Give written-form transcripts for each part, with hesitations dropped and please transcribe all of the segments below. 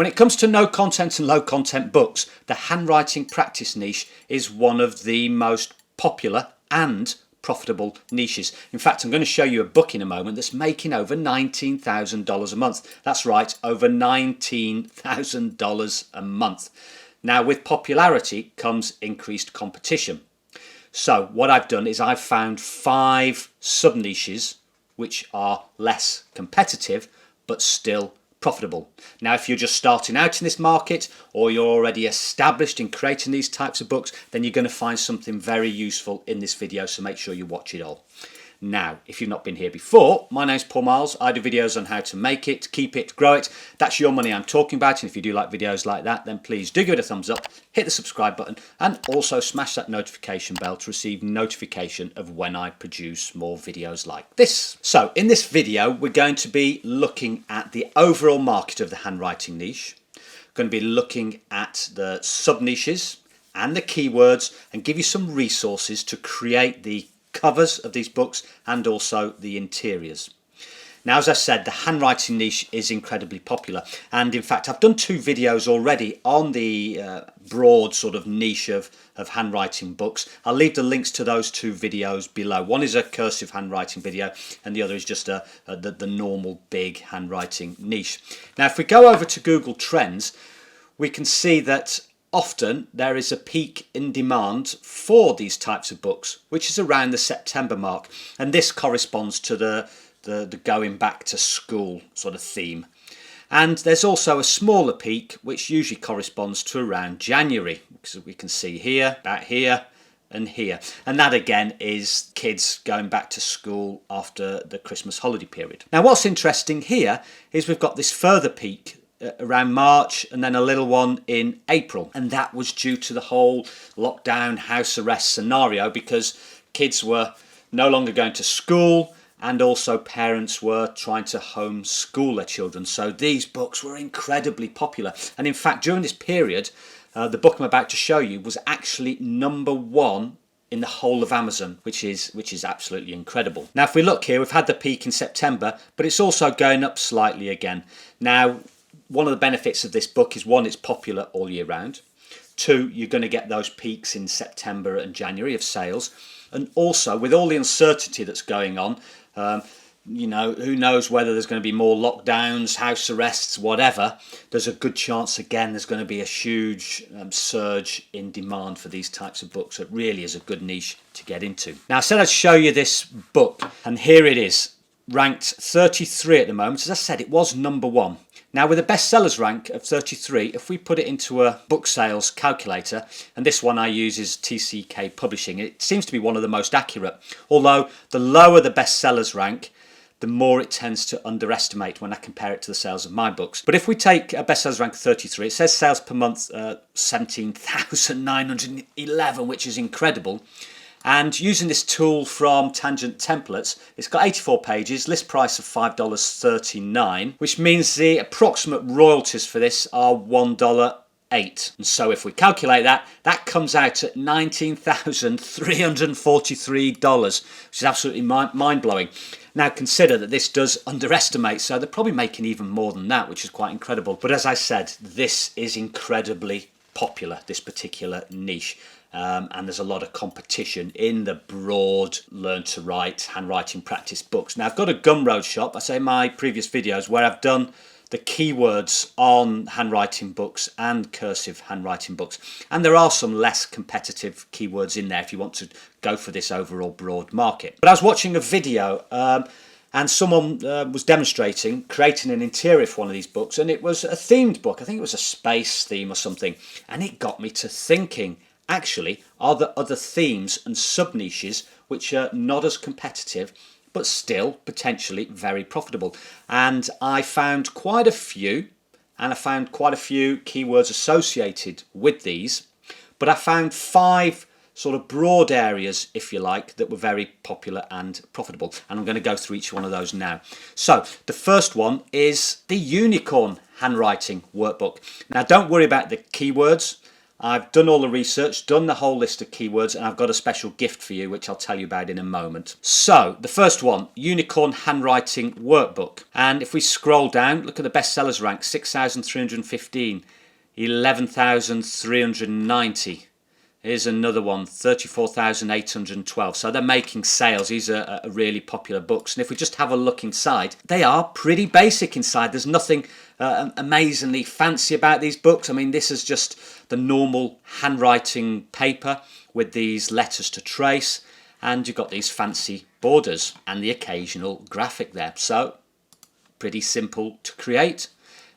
When it comes to no content and low content books, the handwriting practice niche is one of the most popular and profitable niches. In fact, I'm going to show you a book in a moment that's making over $19,000 a month. That's right, over $19,000 a month. Now, with popularity comes increased competition. So what I've done is I've found 5 sub-niches which are less competitive but still profitable. Now, if you're just starting out in this market or you're already established in creating these types of books, then you're going to find something very useful in this video, so make sure you watch it all. Now, if you've not been here before, my name's Paul Marles. I do videos on how to make it, keep it, grow it. That's your money I'm talking about, and if you do like videos like that, then please do give it a thumbs up, hit the subscribe button, and also smash that notification bell to receive notification of when I produce more videos like this. So, in this video, we're going to be looking at the overall market of the handwriting niche. We're going to be looking at the sub-niches and the keywords, and give you some resources to create the covers of these books and also the interiors. Now, as I said, the handwriting niche is incredibly popular, and in fact I've done 2 videos already on the broad sort of niche of handwriting books. I'll leave the links to those 2 videos below. One is a cursive handwriting video and the other is just the normal big handwriting niche. Now, if we go over to Google Trends, we can see that often there is a peak in demand for these types of books, which is around the September mark, and this corresponds to the going back to school sort of theme. And there's also a smaller peak which usually corresponds to around January, because we can see here, about here and here, and that again is kids going back to school after the Christmas holiday period. Now, what's interesting here is we've got this further peak around March and then a little one in April, and that was due to the whole lockdown house arrest scenario, because kids were no longer going to school and also parents were trying to homeschool their children. So these books were incredibly popular, and in fact during this period the book I'm about to show you was actually #1 in the whole of Amazon, which is absolutely incredible. Now, if we look here, we've had the peak in September, but it's also going up slightly again. Now, one of the benefits of this book is, 1, it's popular all year round. 2, you're going to get those peaks in September and January of sales. And also, with all the uncertainty that's going on, you know, who knows whether there's going to be more lockdowns, house arrests, whatever, there's a good chance, again, there's going to be a huge surge in demand for these types of books. It really is a good niche to get into. Now, I said I'd show you this book, and here it is, ranked 33 at the moment. As I said, it was #1. Now, with a bestsellers rank of 33, if we put it into a book sales calculator, and this one I use is TCK Publishing, it seems to be one of the most accurate. Although the lower the bestsellers rank, the more it tends to underestimate when I compare it to the sales of my books. But if we take a bestsellers rank of 33, it says sales per month 17,911, which is incredible. And using this tool from Tangent Templates, it's got 84 pages, list price of $5.39, which means the approximate royalties for this are $1.08. And so if we calculate that, that comes out at $19,343, which is absolutely mind-blowing. Now, consider that this does underestimate, so they're probably making even more than that, which is quite incredible. But as I said, this is incredibly popular, this particular niche. And there's a lot of competition in the broad learn to write handwriting practice books. Now, I've got a Gumroad shop, I say in my previous videos, where I've done the keywords on handwriting books and cursive handwriting books, and there are some less competitive keywords in there if you want to go for this overall broad market. But I was watching a video and someone was demonstrating creating an interior for one of these books, and it was a themed book. I think it was a space theme or something, and it got me to thinking, actually, are there other themes and sub-niches which are not as competitive but still potentially very profitable? And I found quite a few, and I found quite a few keywords associated with these, but I found 5 sort of broad areas, if you like, that were very popular and profitable, and I'm going to go through each one of those now. So the first one is the Unicorn Handwriting Workbook. Now, don't worry about the keywords. I've done all the research, done the whole list of keywords, and I've got a special gift for you, which I'll tell you about in a moment. So, the first one, Unicorn Handwriting Workbook. And if we scroll down, look at the bestsellers rank, 6,315, 11,390. Here's another one, 34,812. So they're making sales. These are really popular books. And if we just have a look inside, they are pretty basic inside. There's nothing amazingly fancy about these books. I mean, this is just the normal handwriting paper with these letters to trace. And you've got these fancy borders and the occasional graphic there. So pretty simple to create.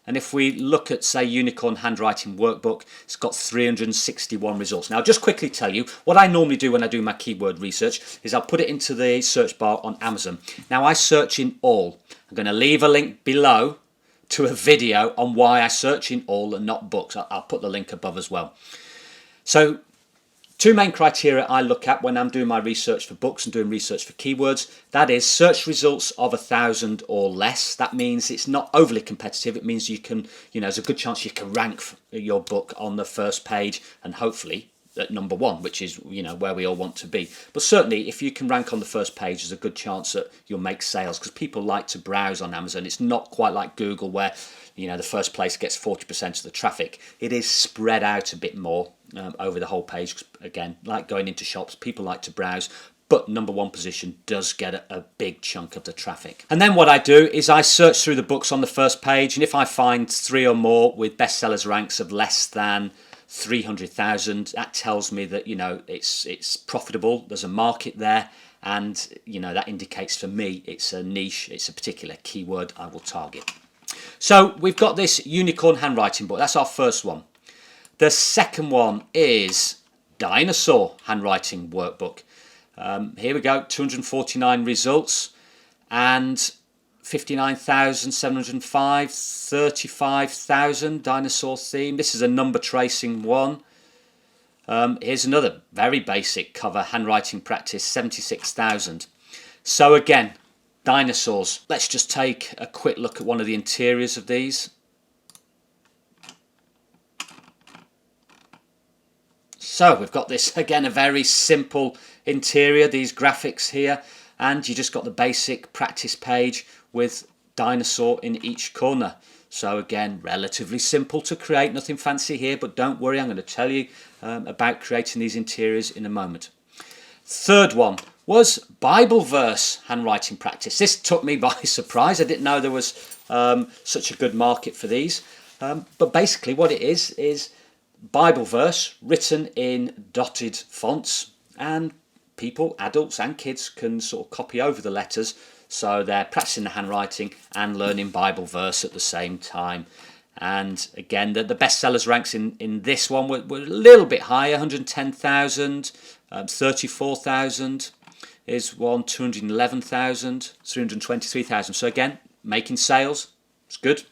And if we look at, say, Unicorn Handwriting Workbook, it's got 361 results. Now, I'll just quickly tell you, what I normally do when I do my keyword research is I'll put it into the search bar on Amazon. Now, I search in all. I'm going to leave a link below to a video on why I search in all and not books. I'll put the link above as well. So, two main criteria I look at when I'm doing my research for books and doing research for keywords. That is search results of 1,000 or less. That means it's not overly competitive. It means you can, there's a good chance you can rank your book on the first page and hopefully at number one, which is, where we all want to be. But certainly if you can rank on the first page, there's a good chance that you'll make sales because people like to browse on Amazon. It's not quite like Google where, the first place gets 40% of the traffic. It is spread out a bit more over the whole page. Again, like going into shops, people like to browse, but number one position does get a big chunk of the traffic. And then what I do is I search through the books on the first page, and if I find 3 or more with bestsellers ranks of less than 300,000, that tells me that it's profitable, there's a market there, and that indicates for me it's a niche, it's a particular keyword I will target. So we've got this Unicorn Handwriting book. That's our first one. The second one is Dinosaur Handwriting Workbook. Here we go, 249 results and 59,705, 35,000 dinosaur theme. This is a number tracing one. Here's another very basic cover, handwriting practice, 76,000. So again, dinosaurs. Let's just take a quick look at one of the interiors of these. So we've got this, again, a very simple interior, these graphics here, and you just got the basic practice page with dinosaur in each corner. So again, relatively simple to create, nothing fancy here, but don't worry, I'm going to tell you about creating these interiors in a moment. Third one was Bible verse handwriting practice. This took me by surprise. I didn't know there was such a good market for these. But basically what it is Bible verse written in dotted fonts, and people, adults and kids, can sort of copy over the letters, so they're practicing the handwriting and learning Bible verse at the same time. And again, the bestsellers ranks in this one were a little bit higher, 110,000, 34,000 is one, 211,000, 323,000. So again, making sales, it's good.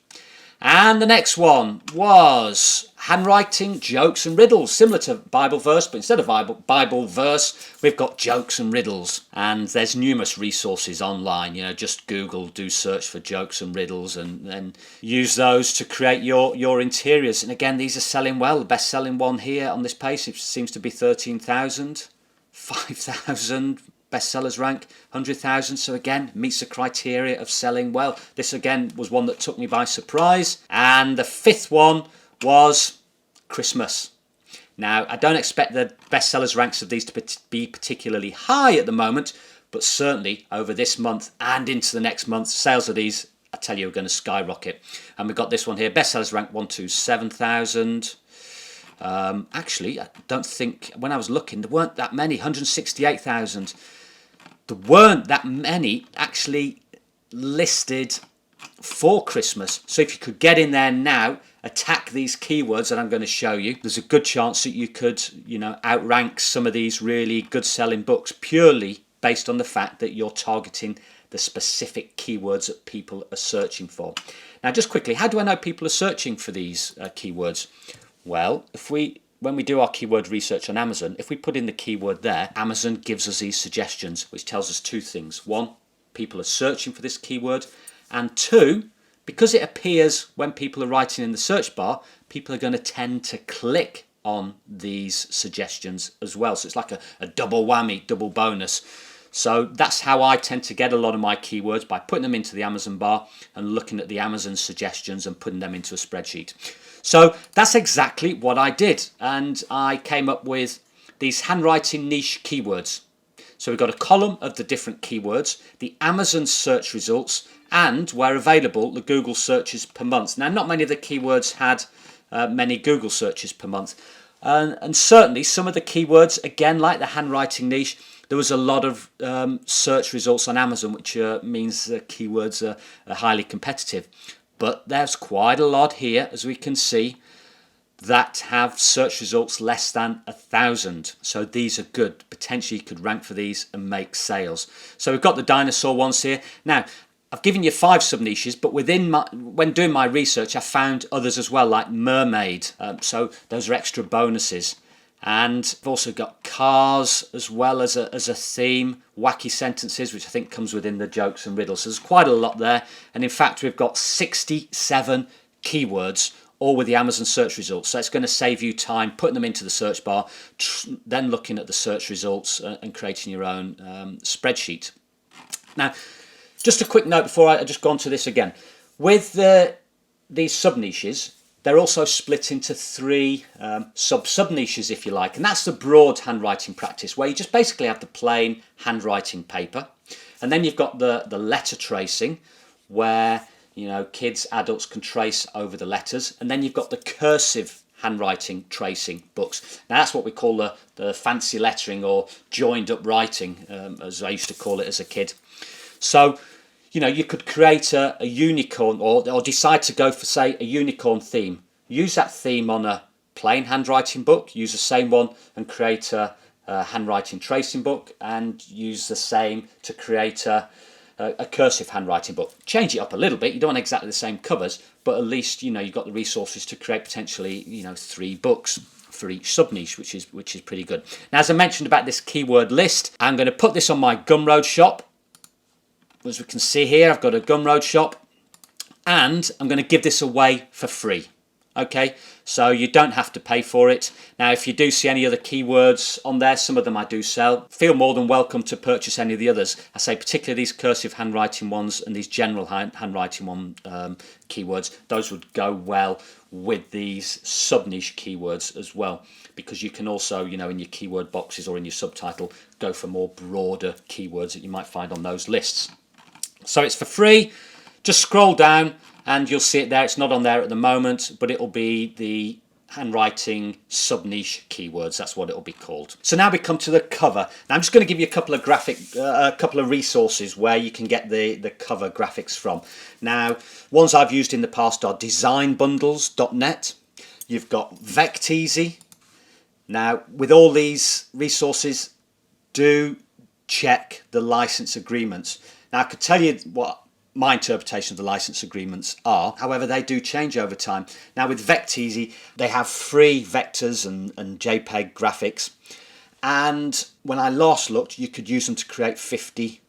And the next one was handwriting jokes and riddles, similar to Bible verse, but instead of Bible verse, we've got jokes and riddles. And there's numerous resources online, just Google, do search for jokes and riddles, and then use those to create your interiors. And again, these are selling well. The best selling one here on this page seems to be 13,000, 5,000. Bestsellers rank 100,000, so again meets the criteria of selling well. This again was one that took me by surprise. And the fifth one was Christmas. Now, I don't expect the bestsellers ranks of these to be particularly high at the moment, but certainly over this month and into the next month, sales of these, I tell you, are going to skyrocket. And we've got this one here, bestsellers rank 127,000. Actually, I don't think, when I was looking, there weren't that many, 168,000. There weren't that many actually listed for Christmas. So if you could get in there now, attack these keywords that I'm going to show you, there's a good chance that you could, outrank some of these really good selling books purely based on the fact that you're targeting the specific keywords that people are searching for. Now, just quickly, how do I know people are searching for these keywords? Well, when we do our keyword research on Amazon, if we put in the keyword there, Amazon gives us these suggestions, which tells us two things. One, people are searching for this keyword. And two, because it appears when people are writing in the search bar, people are going to tend to click on these suggestions as well. So it's like a double whammy, double bonus. So that's how I tend to get a lot of my keywords, by putting them into the Amazon bar and looking at the Amazon suggestions and putting them into a spreadsheet. So that's exactly what I did, and I came up with these handwriting niche keywords. So we've got a column of the different keywords, the Amazon search results, and where available, the Google searches per month. Now, not many of the keywords had many Google searches per month. And certainly some of the keywords, again, like the handwriting niche, there was a lot of search results on Amazon, which means the keywords are highly competitive. But there's quite a lot here, as we can see, that have search results less than 1,000. So these are good. Potentially you could rank for these and make sales. So we've got the dinosaur ones here. Now, I've given you 5 sub-niches, but when doing my research, I found others as well, like mermaid. So those are extra bonuses. And I've also got cars as well as a theme, wacky sentences, which I think comes within the jokes and riddles. So there's quite a lot there. And in fact, we've got 67 keywords, all with the Amazon search results. So it's going to save you time putting them into the search bar, then looking at the search results and creating your own spreadsheet. Now, just a quick note before I just go on to this again. With these sub-niches, they're also split into 3 sub-niches, if you like. And that's the broad handwriting practice, where you just basically have the plain handwriting paper. And then you've got the letter tracing, where kids, adults can trace over the letters. And then you've got the cursive handwriting tracing books. Now that's what we call the fancy lettering, or joined up writing, as I used to call it as a kid. So, you could create a unicorn, or decide to go for, say, a unicorn theme. Use that theme on a plain handwriting book, use the same one and create a handwriting tracing book, and use the same to create a cursive handwriting book. Change it up a little bit. You don't want exactly the same covers, but at least you've got the resources to create potentially 3 books for each sub-niche, which is pretty good. Now, as I mentioned about this keyword list, I'm going to put this on my Gumroad shop. As we can see here, I've got a Gumroad shop, and I'm going to give this away for free. Okay, so you don't have to pay for it. Now, if you do see any other keywords on there, some of them I do sell, feel more than welcome to purchase any of the others. I say particularly these cursive handwriting ones and these general handwriting one keywords. Those would go well with these sub-niche keywords as well, because you can also, in your keyword boxes or in your subtitle, go for more broader keywords that you might find on those lists. So it's for free. Just scroll down and you'll see it there. It's not on there at the moment, but it'll be the handwriting sub-niche keywords. That's what it'll be called. So now we come to the cover. Now I'm just going to give you a couple of resources where you can get the cover graphics from. Now, ones I've used in the past are designbundles.net. You've got Vecteezy. Now, with all these resources, do check the license agreements. Now, I could tell you what my interpretation of the license agreements are. However, they do change over time. Now, with Vecteezy, they have free vectors and JPEG graphics. And when I last looked, you could use them to create 50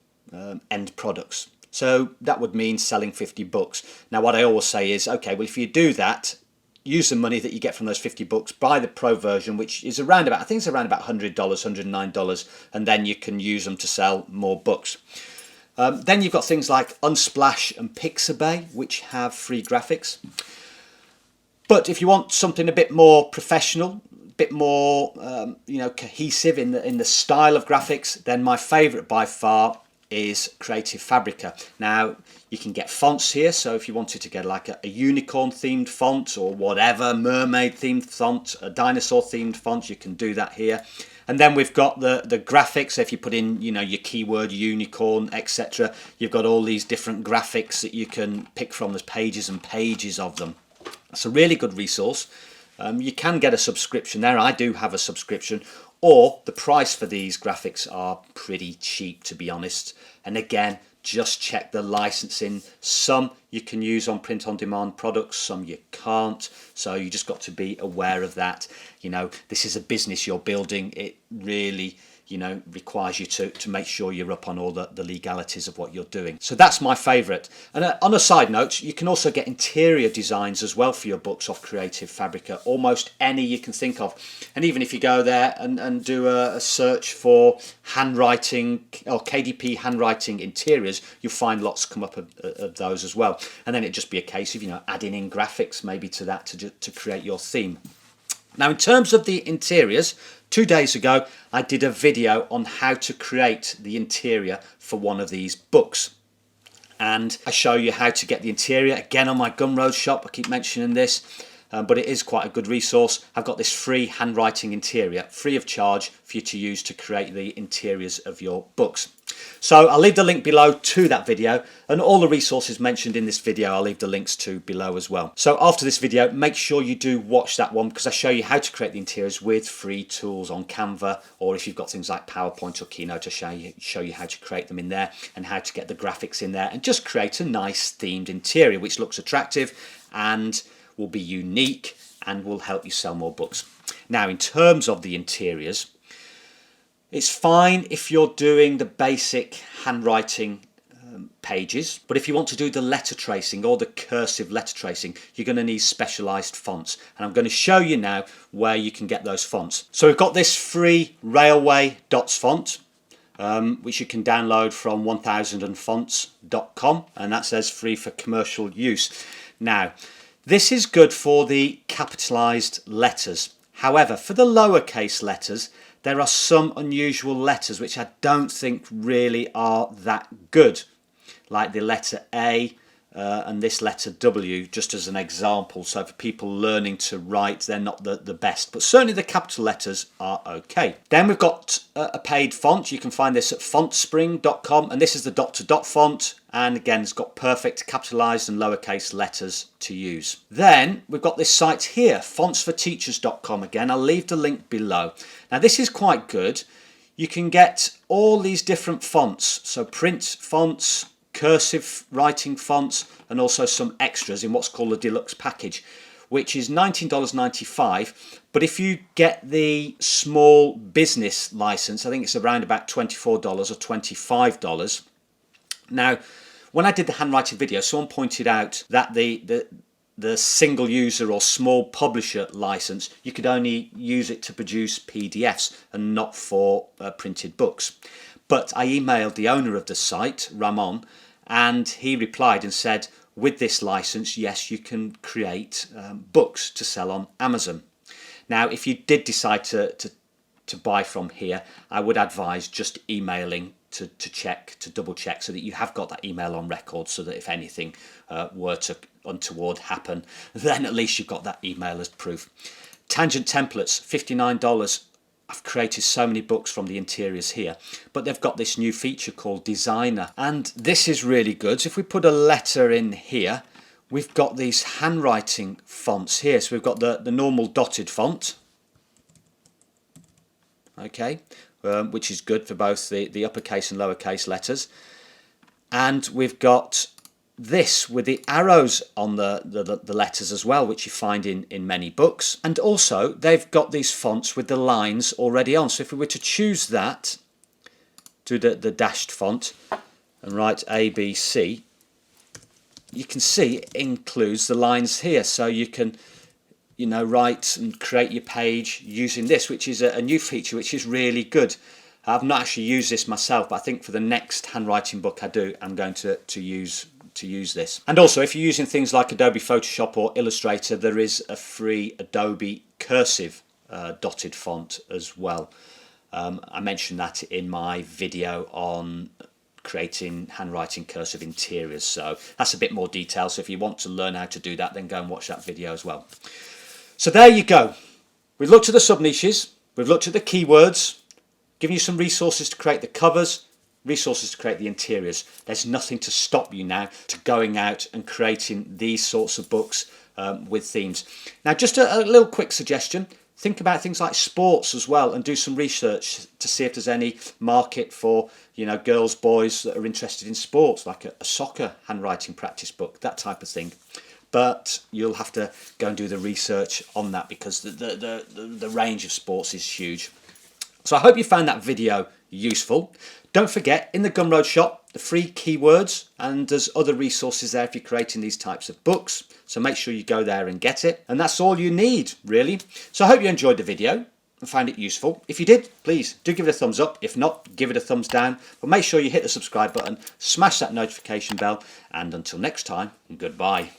end products. So that would mean selling 50 books. Now, what I always say is, okay, well, if you do that, use the money that you get from those 50 books, buy the pro version, which is around about, I think it's around about $100, $109, and then you can use them to sell more books. Then you've got things like Unsplash and Pixabay, which have free graphics. But if you want something a bit more professional, a bit more cohesive in the style of graphics, then my favourite by far is Creative Fabrica. Now, you can get fonts here, so if you wanted to get like a unicorn themed font or whatever, mermaid themed font, a dinosaur themed font, you can do that here. And then we've got the graphics. So if you put in your keyword unicorn, etc., you've got all these different graphics that you can pick from. There's pages and pages of them. It's a really good resource. You can get a subscription there. I do have a subscription, or the price for these graphics are pretty cheap, to be honest. And again, just check the licensing. Some you can use on print-on-demand products, some you can't. So you just got to be aware of that. This is a business you're building. It really, requires you to make sure you're up on all the legalities of what you're doing. So that's my favourite. And on a side note, you can also get interior designs as well for your books off Creative Fabrica, almost any you can think of. And even if you go there and do a search for handwriting or KDP handwriting interiors, you'll find lots come up of those as well. And then it'd just be a case of adding in graphics maybe to that to create your theme. Now, in terms of the interiors, 2 days ago I did a video on how to create the interior for one of these books, and I show you how to get the interior again on my Gumroad shop. I keep mentioning this, but it is quite a good resource. I've got this free handwriting interior free of charge for you to use to create the interiors of your books. So I'll leave the link below to that video, and all the resources mentioned in this video I'll leave the links to below as well. So after this video, make sure you do watch that one, because I show you how to create the interiors with free tools on Canva, or if you've got things like PowerPoint or Keynote, to show you how to create them in there and how to get the graphics in there and just create a nice themed interior which looks attractive and will be unique and will help you sell more books. Now, in terms of the interiors, it's fine if you're doing the basic handwriting pages, but if you want to do the letter tracing or the cursive letter tracing, you're going to need specialized fonts, and I'm going to show you now where you can get those fonts. So we've got this free Railway Dots font, which you can download from 1000fonts.com, and that says free for commercial use. Now, this is good for the capitalized letters. However, for the lowercase letters, there are some unusual letters which I don't think really are that good, like the letter A and this letter W, just as an example. So for people learning to write, they're not the best, but certainly the capital letters are okay. Then we've got a paid font. You can find this at fontspring.com, and this is the dot to dot font, and again it's got perfect capitalized and lowercase letters to use. Then we've got this site here, fontsforteachers.com. again, I'll leave the link below. Now this is quite good. You can get all these different fonts, so print fonts, cursive writing fonts, and also some extras in what's called a deluxe package, which is $19.95. but if you get the small business license, I think it's around about $24 or $25. Now, when I did the handwriting video, someone pointed out that the single user or small publisher license, you could only use it to produce PDFs and not for printed books. But I emailed the owner of the site, Ramon, and he replied and said, with this license, yes, you can create books to sell on Amazon. Now, if you did decide to buy from here, I would advise just emailing to double check, so that you have got that email on record, so that if anything were to untoward happen, then at least you've got that email as proof. Tangent templates, $59. I've created so many books from the interiors here, but they've got this new feature called Designer, and this is really good. So if we put a letter in here, we've got these handwriting fonts here. So we've got the normal dotted font, okay, which is good for both the uppercase and lowercase letters, and we've got this with the arrows on the letters as well, which you find in many books. And also they've got these fonts with the lines already on. So if we were to choose that, do the dashed font and write ABC, you can see it includes the lines here, so you can write and create your page using this, which is a new feature which is really good. I've not actually used this myself, but I think for the next handwriting book I do, I'm going to use this. And also, if you're using things like Adobe Photoshop or Illustrator, there is a free Adobe cursive dotted font as well. I mentioned that in my video on creating handwriting cursive interiors, so that's a bit more detail. So if you want to learn how to do that, then go and watch that video as well. So there you go. We've looked at the sub niches, we've looked at the keywords, given you some resources to create the covers, resources to create the interiors. There's nothing to stop you now to going out and creating these sorts of books with themes. Now, just a little quick suggestion. Think about things like sports as well, and do some research to see if there's any market for girls, boys that are interested in sports, like a soccer handwriting practice book, that type of thing. But you'll have to go and do the research on that, because the range of sports is huge. So I hope you found that video useful. Don't forget, in the Gumroad shop, the free keywords, and there's other resources there if you're creating these types of books. So make sure you go there and get it. And that's all you need, really. So I hope you enjoyed the video and found it useful. If you did, please do give it a thumbs up. If not, give it a thumbs down. But make sure you hit the subscribe button, smash that notification bell, and until next time, goodbye.